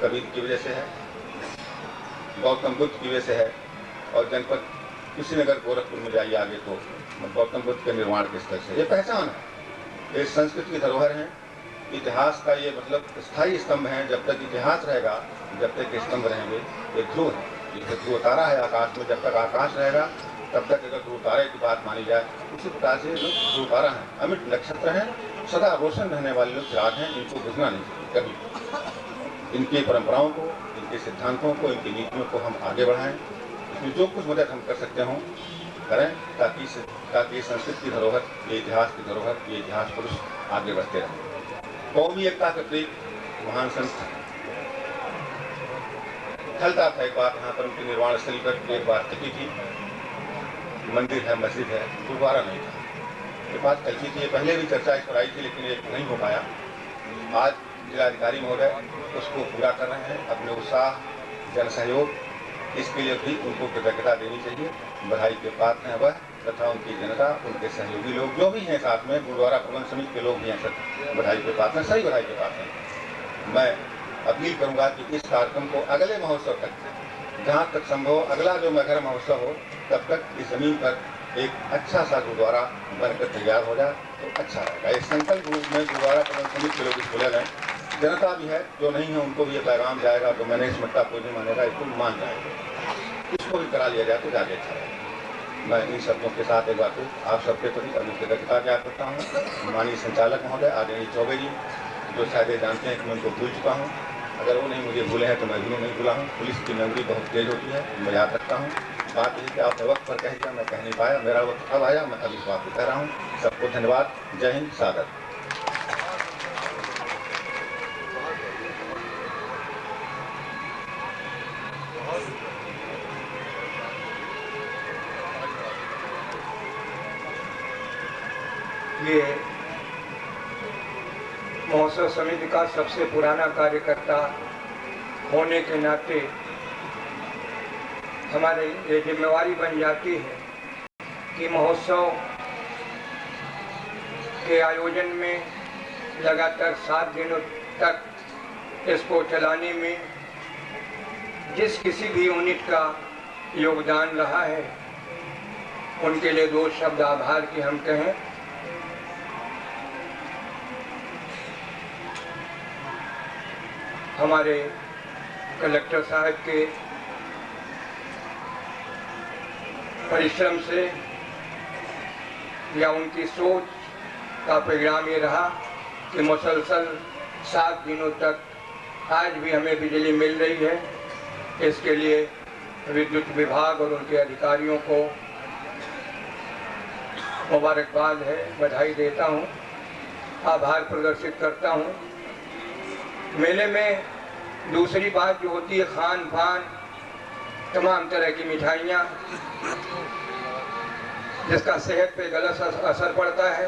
कबीर की वजह से है, गौतम बुद्ध की वजह से है, और जनपद कुशीनगर गोरखपुर में जाइए आगे तो गौतम बुद्ध के निर्माण के स्तर से। ये पहचान है, ये संस्कृति की धरोहर है, इतिहास का ये मतलब स्थायी स्तंभ है। जब तक इतिहास रहेगा, जब तक स्तंभ रहेंगे, ये ध्रुव है, जैसे ध्रुव तारा है आकाश में, जब तक आकाश रहेगा तब तक अगर ध्रुव तारे की बात मानी जाए, उसी प्रकार से लोग ध्रुव तारा हैं, अमिट नक्षत्र हैं, सदा रोशन रहने वाले लोग चिराग हैं, इनको बुझना नहीं चाहिए कभी। इनकी परंपराओं को, इनके सिद्धांतों को, इनकी नीतियों को हम आगे बढ़ाएं, इसमें जो कुछ मदद हम कर सकते हों करें, ताकि संस्कृति की धरोहर, ये इतिहास की धरोहर, ये इतिहास पुरुष आगे बढ़ते रहें। कौमी एकता के प्रतीक महान संत चलता था। एक बात यहाँ पर उनके निर्माण स्थल पर एक बात चलती थी, मंदिर है, मस्जिद है, गुरुद्वारा नहीं था। ये बात चलती थी, पहले भी चर्चा इस पर आई थी, लेकिन ये नहीं हो पाया। आज जिलाधिकारी महोदय उसको पूरा कर रहे हैं, अपने उत्साह, जन सहयोग, इसके लिए भी उनको कृतज्ञता देनी चाहिए। बधाई के पात्र हैं वह तथा उनकी जनता, उनके सहयोगी लोग जो भी हैं साथ में, गुरुद्वारा प्रबंध समिति के लोग भी हैं, सब बधाई के पात्र हैं, सही बधाई के पात्र हैं। मैं अपील करूंगा कि इस कार्यक्रम को अगले महोत्सव तक, जहाँ तक संभव अगला जो मगहर महोत्सव हो, तब तक इस जमीन पर एक अच्छा सा गुरुद्वारा बनकर तैयार हो जाए तो अच्छा रहेगा। एक संकल्प रूप में गुरुद्वारा प्रबंध समिति के लोग इसको ले लें, जनता भी है, जो नहीं है उनको भी ये पैगाम जाएगा, तो मैंने इस मट्टा कोई नहीं मानेगा, इसको मान जाएगा, इसको भी करा लिया जाए तो ज़्यादा अच्छा रहेगा। मैं इन शब्दों के साथ एक बार फिर आप सबके प्रति अपनी कृतज्ञता ज्ञात करता हूँ। माननीय संचालक महोदय आदरणीय चौबे जी, जो शायद ये जानते हैं कि मैं उनको भूल चुका हूँ, अगर वो नहीं मुझे भूले हैं तो मैं भी नहीं भूला हूँ। पुलिस की मेमोरी बहुत तेज होती है, मैं याद रखता हूँ। बात यही कि आपने वक्त पर कह दिया, मैं कह नहीं पाया, मेरा वक्त अब आया, मैं अब इस बात को कह रहा हूँ। सबको धन्यवाद, जय हिंद, सागर। ये महोत्सव समिति का सबसे पुराना कार्यकर्ता होने के नाते हमारे ये जिम्मेवारी बन जाती है कि महोत्सव के आयोजन में लगातार 7 दिनों तक इसको चलाने में जिस किसी भी यूनिट का योगदान रहा है, उनके लिए 2 शब्द आभार की हम कहें। हमारे कलेक्टर साहब के परिश्रम से या उनकी सोच का परिणाम ये रहा कि मुसलसल 7 दिनों तक आज भी हमें बिजली मिल रही है। इसके लिए विद्युत विभाग और उनके अधिकारियों को मुबारकबाद है, बधाई देता हूँ, आभार प्रदर्शित करता हूँ। मेले में दूसरी बात जो होती है, खान पान, तमाम तरह की मिठाइयाँ, जिसका सेहत पे गलत असर पड़ता है,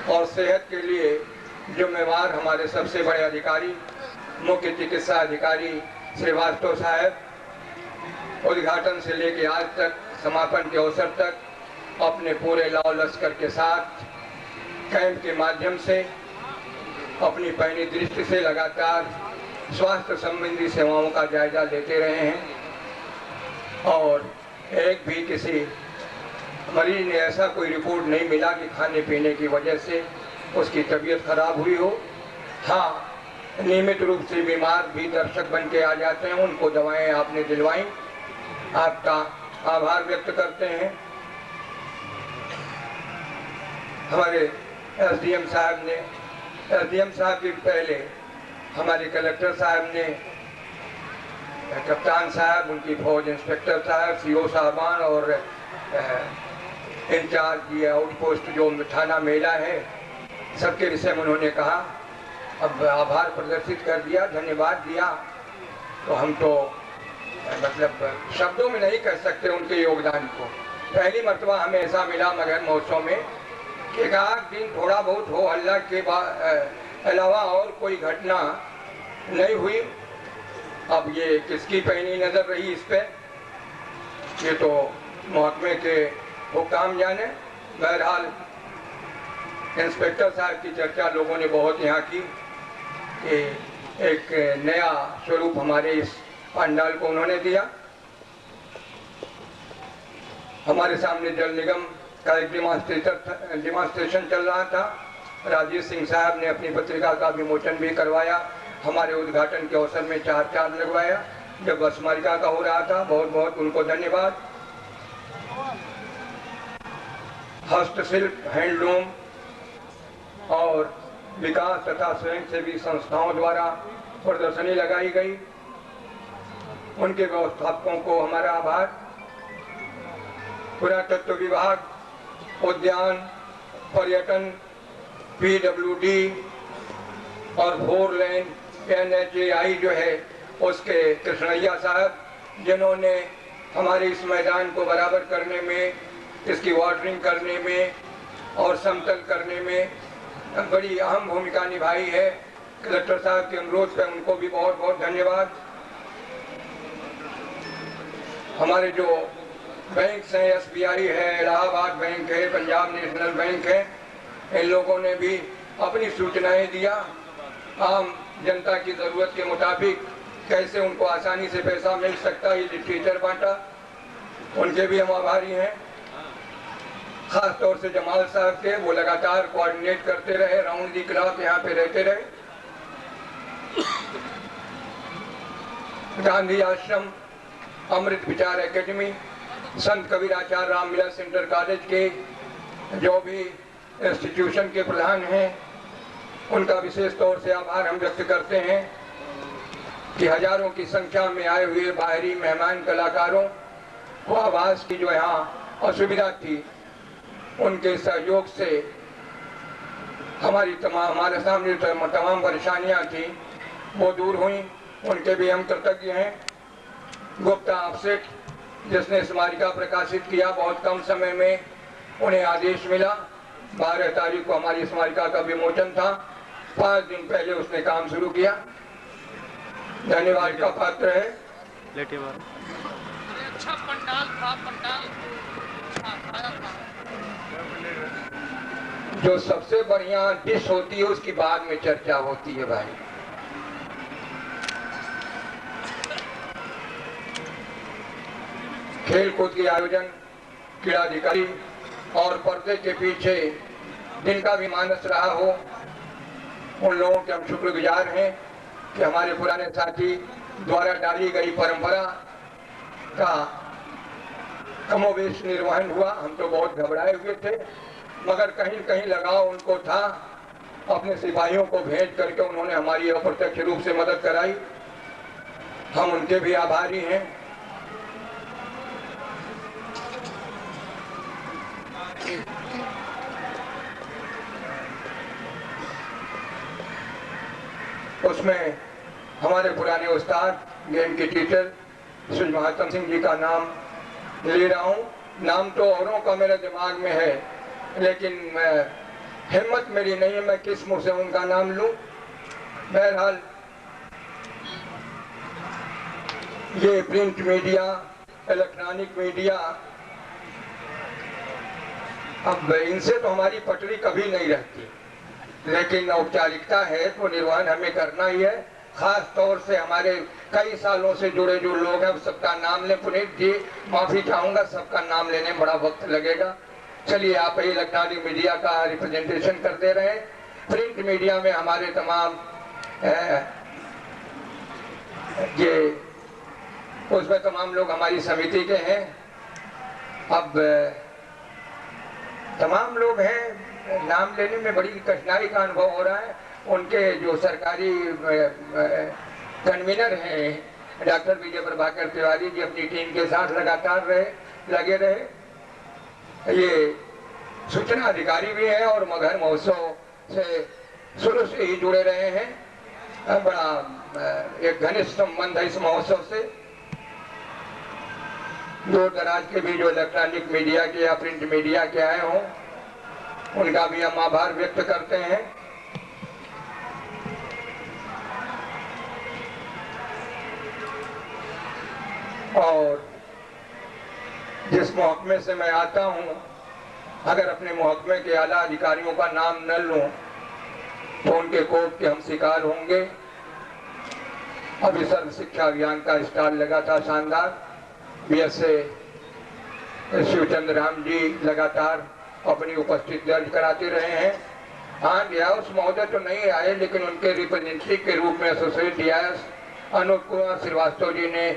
और सेहत के लिए जिम्मेवार हमारे सबसे बड़े अधिकारी मुख्य चिकित्सा अधिकारी श्रीवास्तव साहब उद्घाटन से लेकर आज तक समापन के अवसर तक अपने पूरे लाव लश्कर के साथ कैंप के माध्यम से अपनी पैनी दृष्टि से लगातार स्वास्थ्य संबंधी सेवाओं का जायजा लेते रहे हैं, और एक भी किसी मरीज ने ऐसा कोई रिपोर्ट नहीं मिला कि खाने पीने की वजह से उसकी तबीयत खराब हुई हो। हाँ, नियमित रूप से बीमार भी दर्शक बन के आ जाते हैं, उनको दवाएं आपने दिलवाई, आपका आभार व्यक्त करते हैं। हमारे एसडीएम साहब के पहले हमारे कलेक्टर साहब ने, कप्तान साहब, उनकी फौज इंस्पेक्टर साहब, सीओ साहबान और इंचार्ज ये आउटपोस्ट जो थाना मेला है, सबके विषय में उन्होंने कहा। अब आभार प्रदर्शित कर दिया, धन्यवाद दिया, तो हम तो मतलब शब्दों में नहीं कह सकते उनके योगदान को। पहली मर्तबा हमें ऐसा मिला मगहर महोत्सव में कि एक दिन थोड़ा बहुत हो हल्ला के अलावा और कोई घटना नहीं हुई। अब ये किसकी पैनी नजर रही इस पे, ये तो महकमे के हुक्काम जाने। बहरहाल इंस्पेक्टर साहब की चर्चा लोगों ने बहुत यहाँ की कि एक नया स्वरूप हमारे इस पंडाल को उन्होंने दिया। हमारे सामने जल निगम का एक डिमॉन्स्ट्रेशन चल रहा था। राजेश सिंह साहब ने अपनी पत्रिका का विमोचन भी करवाया। हमारे उद्घाटन के अवसर में चार लगवाया जब स्मारिका का हो रहा था। बहुत बहुत उनको धन्यवाद। हस्तशिल्प, हैंडलूम और विकास तथा स्वयंसेवी संस्थाओं द्वारा प्रदर्शनी लगाई गई, उनके व्यवस्थापकों को हमारा आभार। पुरातत्व विभाग, उद्यान, पर्यटन, PWD और 4 लेन NHAI जो है उसके कृष्णैया साहब, जिन्होंने हमारे इस मैदान को बराबर करने में, इसकी वाटरिंग करने में और समतल करने में बड़ी अहम भूमिका निभाई है। कलेक्टर साहब के अनुरोध पर उनको भी बहुत बहुत धन्यवाद। हमारे जो बैंक्स हैं, SBI है, इलाहाबाद बैंक है, पंजाब नेशनल बैंक है, इन लोगों ने भी अपनी सूचनाएं दिया। आम जनता की ज़रूरत के मुताबिक कैसे उनको आसानी से पैसा मिल सकता है, ये लिटरेचर बांटा, उनके भी हम आभारी हैं। खास तौर से जमाल साहब के, वो लगातार कोऑर्डिनेट करते रहे, राउंड दी क्लॉक यहाँ पे रहते रहे। गांधी आश्रम, अमृत विचार एकेडमी, संत कबीराचार्य रामलीला सेंटर कॉलेज के जो भी इंस्टीट्यूशन के प्रधान हैं, उनका विशेष तौर से आभार हम व्यक्त करते हैं कि हजारों की संख्या में आए हुए बाहरी मेहमान कलाकारों को आवास की जो यहाँ असुविधा थी, उनके सहयोग से हमारे सामने तमाम परेशानियाँ थी वो दूर हुई। उनके भी हम कृतज्ञ हैं। गुप्ता ऑफसेट, जिसने स्मारिका प्रकाशित किया, बहुत कम समय में उन्हें आदेश मिला। 12 तारीख को हमारी स्मारिका का विमोचन था, 5 दिन पहले उसने काम शुरू किया। धन्यवाद का पात्र है। अच्छा पंडाल था, जो सबसे बढ़िया डिश होती है उसकी बाद में चर्चा होती है भाई। खेल कूद के आयोजन, क्रीड़ाधिकारी और पर्दे के पीछे जिनका भी मानस रहा हो, उन लोगों के हम शुक्रगुजार हैं कि हमारे पुराने साथी द्वारा डाली गई परंपरा का कमोवेश निर्वहन हुआ। हम तो बहुत घबराए हुए थे, मगर कहीं कहीं लगाव उनको था। अपने सिपाहियों को भेज करके उन्होंने हमारी अप्रत्यक्ष रूप से मदद कराई, हम उनके भी आभारी हैं। उसमें हमारे पुराने उस्ताद, गेम के टीचर श्री महात्म सिंह जी का नाम ले रहा हूँ। नाम तो औरों का मेरे दिमाग में है, लेकिन हिम्मत मेरी नहीं है मैं किस मुंह से उनका नाम लूं। बहरहाल ये प्रिंट मीडिया, इलेक्ट्रॉनिक मीडिया, अब इनसे तो हमारी पटरी कभी नहीं रहती, लेकिन औपचारिकता है तो निर्वहन हमें करना ही है। खास तौर से हमारे कई सालों से जुड़े जो लोग हैं सबका नाम लें। पुनीत जी, माफी चाहूंगा, सबका नाम लेने में बड़ा वक्त लगेगा। चलिए, आप ही इलेक्ट्रॉनिक मीडिया का रिप्रेजेंटेशन करते रहे। प्रिंट मीडिया में हमारे तमाम ये उसमें तमाम लोग हमारी समिति के हैं। अब तमाम लोग हैं, नाम लेने में बड़ी कठिनाई का अनुभव हो रहा है। उनके जो सरकारी कन्वीनर हैं डॉक्टर विजय प्रभाकर तिवारी जी, अपनी टीम के साथ लगातार लगे रहे। ये सूचना अधिकारी भी हैं और मगहर महोत्सव से शुरू से ही जुड़े रहे हैं। बड़ा एक घनिष्ठ संबंध है इस महोत्सव से। दूर दराज के भी जो इलेक्ट्रॉनिक मीडिया के या प्रिंट मीडिया के आए हों, उनका भी हम आभार व्यक्त करते हैं। और जिस महकमे से मैं आता हूं, अगर अपने महकमे के आला अधिकारियों का नाम न लूं तो उनके कोप के हम शिकार होंगे। अभी सर्व शिक्षा अभियान का स्टाल लगा था शानदार। बीएसए शिवचंद्र राम जी लगातार अपनी उपस्थिति दर्ज कराते रहे हैं। हाँ, डीआईएस महोदय तो नहीं आए, लेकिन उनके रिप्रेजेंटेटिव के रूप में एसोसिएट डीआईएस अनूप कुमार श्रीवास्तव जी ने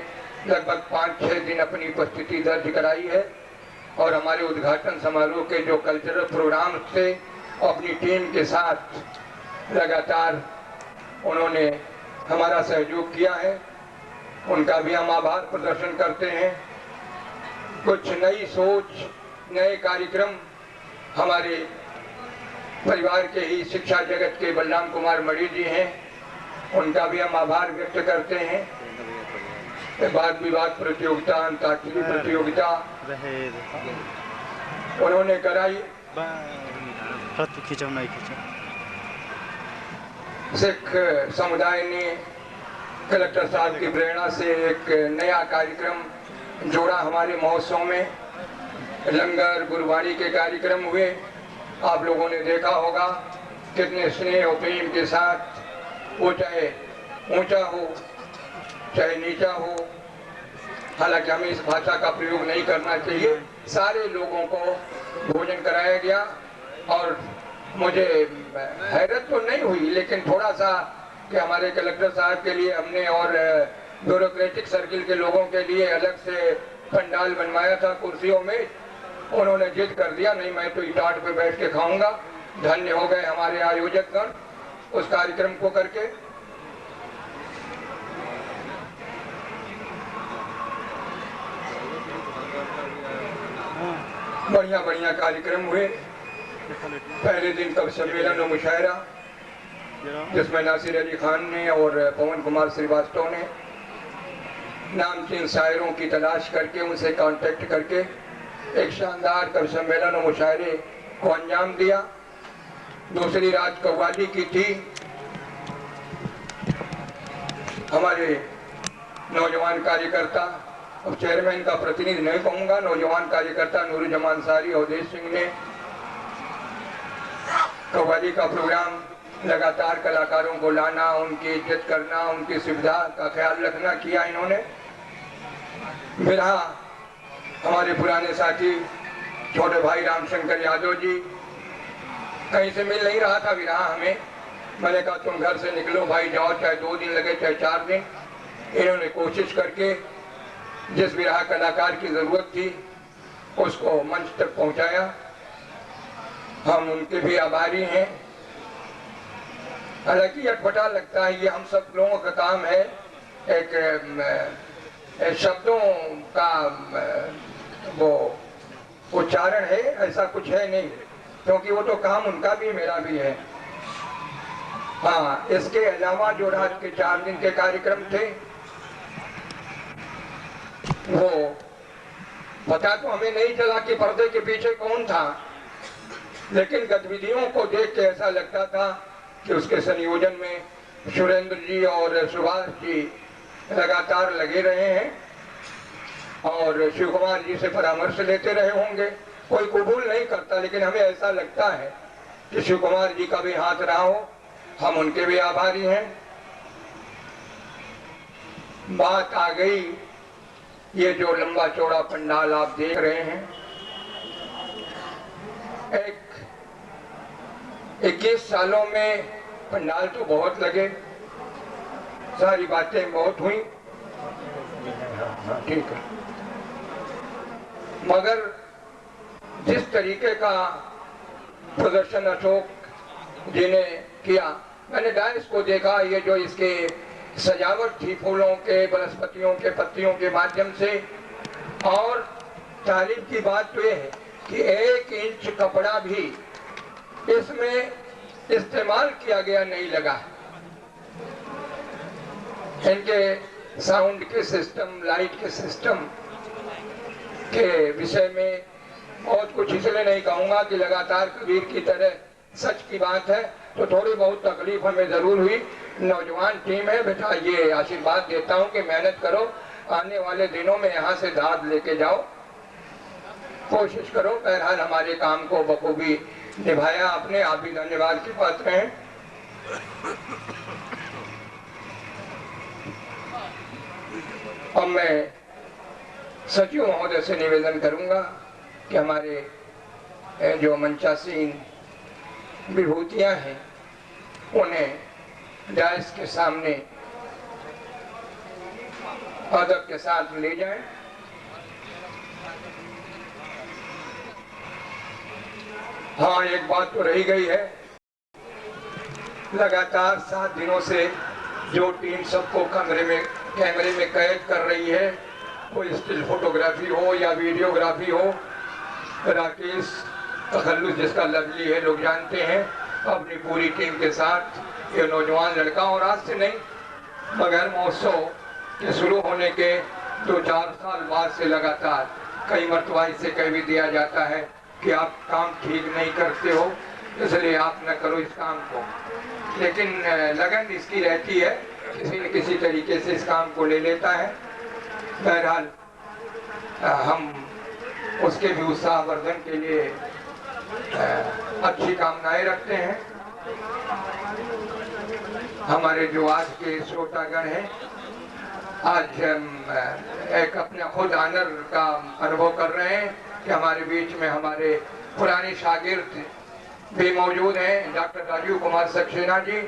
लगभग 5-6 दिन अपनी उपस्थिति दर्ज कराई है। और हमारे उद्घाटन समारोह के जो कल्चरल प्रोग्राम थे, अपनी टीम के साथ लगातार उन्होंने हमारा सहयोग किया है, उनका भी हम आभार प्रदर्शन करते हैं। कुछ नई सोच, नए कार्यक्रम हमारे परिवार के ही शिक्षा जगत के बलराम कुमार मणि जी हैं, उनका भी हम आभार व्यक्त करते हैं। वाद विवाद प्रतियोगिता, अंताक्षरी प्रतियोगिता उन्होंने कराई। सिख समुदाय ने कलेक्टर साहब की प्रेरणा से एक नया कार्यक्रम जोड़ा हमारे महोत्सव में। लंगर गुरुवाणी के कार्यक्रम हुए, आप लोगों ने देखा होगा कितने स्नेह और प्रेम के साथ, वो चाहे ऊंचा हो चाहे नीचा हो, हालांकि हमें इस भाषा का प्रयोग नहीं करना चाहिए, सारे लोगों को भोजन कराया गया। और मुझे हैरत तो नहीं हुई, लेकिन थोड़ा सा कि हमारे कलेक्टर साहब के लिए हमने और ब्यूरोक्रेटिक सर्किल के लोगों के लिए अलग से पंडाल बनवाया था कुर्सियों में, उन्होंने जिद कर दिया, नहीं मैं तो इटाट पे बैठ के खाऊंगा। धन्य हो गए हमारे आयोजक गण उस कार्यक्रम को करके। बढ़िया बढ़िया कार्यक्रम हुए। पहले दिन कवि सम्मेलन और मुशायरा, जिसमें नासिर अली खान ने और पवन कुमार श्रीवास्तव ने नामचीन शायरों की तलाश करके उनसे कांटेक्ट करके एक शानदार कवि सम्मेलन और मुशायरे को अंजाम दिया। दूसरी रात कव्वाली की थी। हमारे नौजवान कार्यकर्ता, अब चेयरमैन का प्रतिनिधि नहीं कहूंगा, नौजवान कार्यकर्ता नूरुजमान अंसारी और अवधेश सिंह ने कव्वाली का प्रोग्राम, लगातार कलाकारों को लाना, उनकी इज्जत करना, उनकी सुविधा का ख्याल रखना किया इन्होंने। विरहा हमारे पुराने साथी छोटे भाई रामशंकर यादव जी, कहीं से मिल नहीं रहा था विरहा हमें। मैंने कहा तुम घर से निकलो भाई, जाओ, चाहे 2 दिन लगे चाहे 4 दिन। इन्होंने कोशिश करके जिस विरहा कलाकार की जरूरत थी उसको मंच तक पहुंचाया। हम उनके भी आभारी हैं। हालांकि अटपटा लगता है, ये हम सब लोगों का काम है। एक शब्दों का वो उच्चारण है, ऐसा कुछ है नहीं, क्योंकि वो तो काम उनका भी मेरा भी है। हाँ, इसके अलावा जो रात के 4 दिन के कार्यक्रम थे, वो पता तो हमें नहीं चला कि पर्दे के पीछे कौन था, लेकिन गतिविधियों को देख के ऐसा लगता था कि उसके संयोजन में सुरेंद्र जी और सुभाष जी लगातार लगे रहे हैं और शिव कुमार जी से परामर्श लेते रहे होंगे। कोई कबूल नहीं करता, लेकिन हमें ऐसा लगता है कि शिव कुमार जी का भी हाथ रहा हो। हम उनके भी आभारी हैं। बात आ गई, ये जो लंबा चौड़ा पंडाल आप देख रहे हैं, 21 सालों में पंडाल तो बहुत लगे, सारी बातें बहुत हुई, ठीक है, मगर जिस तरीके का प्रदर्शन अशोक जी ने किया, मैंने डांस को देखा, ये जो इसके सजावट थी फूलों के, वनस्पतियों के पत्तियों के माध्यम से, और तारीफ की बात तो ये है कि 1 इंच कपड़ा भी इसमें इस्तेमाल किया गया नहीं लगा। इनके साउंड के सिस्टम, लाइट के सिस्टम के विषय में बहुत कुछ इसलिए नहीं कहूंगा कि लगातार कबीर की तरह सच की बात है, तो थोड़ी बहुत तकलीफ हमें जरूर हुई। नौजवान टीम है बेटा, ये आशीर्वाद देता हूँ कि मेहनत करो, आने वाले दिनों में यहाँ से दाद लेके जाओ, कोशिश करो। बहरहाल हमारे काम को बखूबी निभाया आपने, आप भी धन्यवाद के पात्र हैं। अब मैं सचिव महोदय से निवेदन करूंगा कि हमारे जो मंचासीन विभूतियां हैं उन्हें डायस के सामने अदब के साथ ले जाएं। हाँ, एक बात तो रही गई है, लगातार 7 दिनों से जो टीम सबको कैमरे में कैद कर रही है, कोई स्टिल फोटोग्राफी हो या वीडियोग्राफी हो, राकेश तखल्लुस जिसका लवली है लोग जानते हैं, अपनी पूरी टीम के साथ ये नौजवान लड़का, और आज से नहीं मगर महोत्सव के शुरू होने के 2-4 साल बाद से लगातार कई मरतबा इसे कह भी दिया जाता है कि आप काम ठीक नहीं करते हो, इसलिए आप न करो इस काम को, लेकिन लगन इसकी रहती है, किसी न किसी तरीके से इस काम को ले लेता है। बहरहाल हम उसके भी उत्साहवर्धन के लिए अच्छी कामनाएं रखते हैं। हमारे जो आज के श्रोतागण हैं, आज हम एक अपना खुद आनर का अनुभव कर रहे हैं कि हमारे बीच में हमारे पुराने शागिर्द भी मौजूद हैं, डॉक्टर राजीव कुमार सक्सेना जी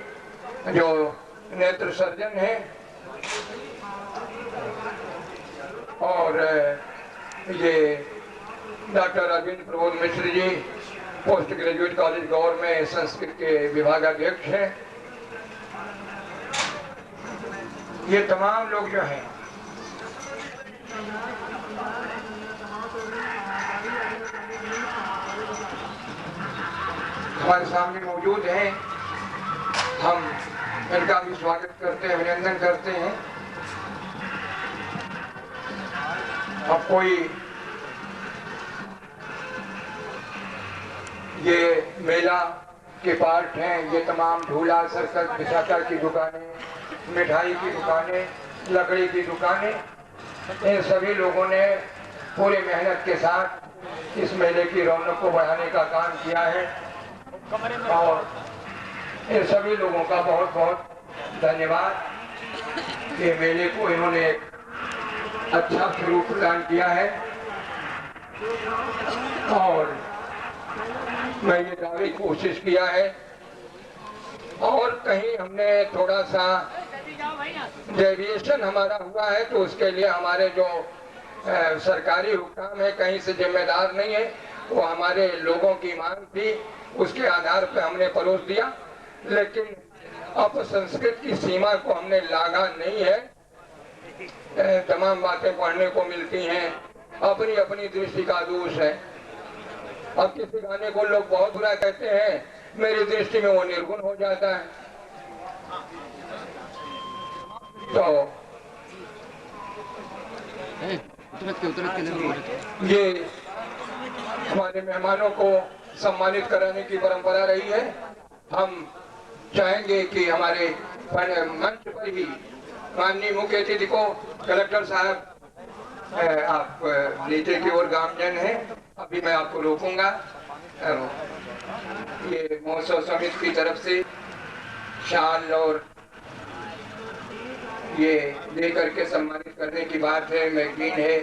जो नेत्र सर्जन हैं, और ये doctor Arvind Prabodh Mishra ji post graduate college गौर में संस्कृत के विभागाध्यक्ष हैं। ये तमाम लोग जो हैं हमारे सामने मौजूद हैं, हम इनका भी स्वागत करते हैं, अभिनंदन करते हैं। अब कोई ये मेला के पार्ट हैं, ये तमाम झूला सर्कस विशाखा की दुकानें, मिठाई की दुकानें, लकड़ी की दुकानें, इन सभी लोगों ने पूरी मेहनत के साथ इस मेले की रौनक को बढ़ाने का काम किया है, और इन सभी लोगों का बहुत बहुत धन्यवाद। ये मेले को इन्होंने एक अच्छा स्वरूप प्रदान किया है, और मैं ये दावे की कोशिश किया है, और कहीं हमने थोड़ा सा डेविएशन हमारा हुआ है तो उसके लिए हमारे जो सरकारी हुक्म है कहीं से जिम्मेदार नहीं है, वो हमारे लोगों की मांग थी, उसके आधार पर हमने परोस दिया, लेकिन अब संस्कृत की सीमा को हमने लागा नहीं है। तमाम बातें पढ़ने को मिलती हैं, अपनी अपनी दृष्टि का दोष है। अब किसी गाने को लोग बहुत बुरा कहते हैं, मेरी दृष्टि में वो निर्गुण हो जाता है। तो ये हमारे मेहमानों को सम्मानित कराने की परंपरा रही है। हम चाहेंगे कि हमारे मंच पर ही माननीय मुख्य अतिथि को कलेक्टर साहब, आप नीचे की ओर गामजन हैं, अभी मैं आपको रोकूंगा। ये महोत्सव समिति की तरफ से शाल और ये दे करके सम्मानित करने की बात है, मैगजीन है।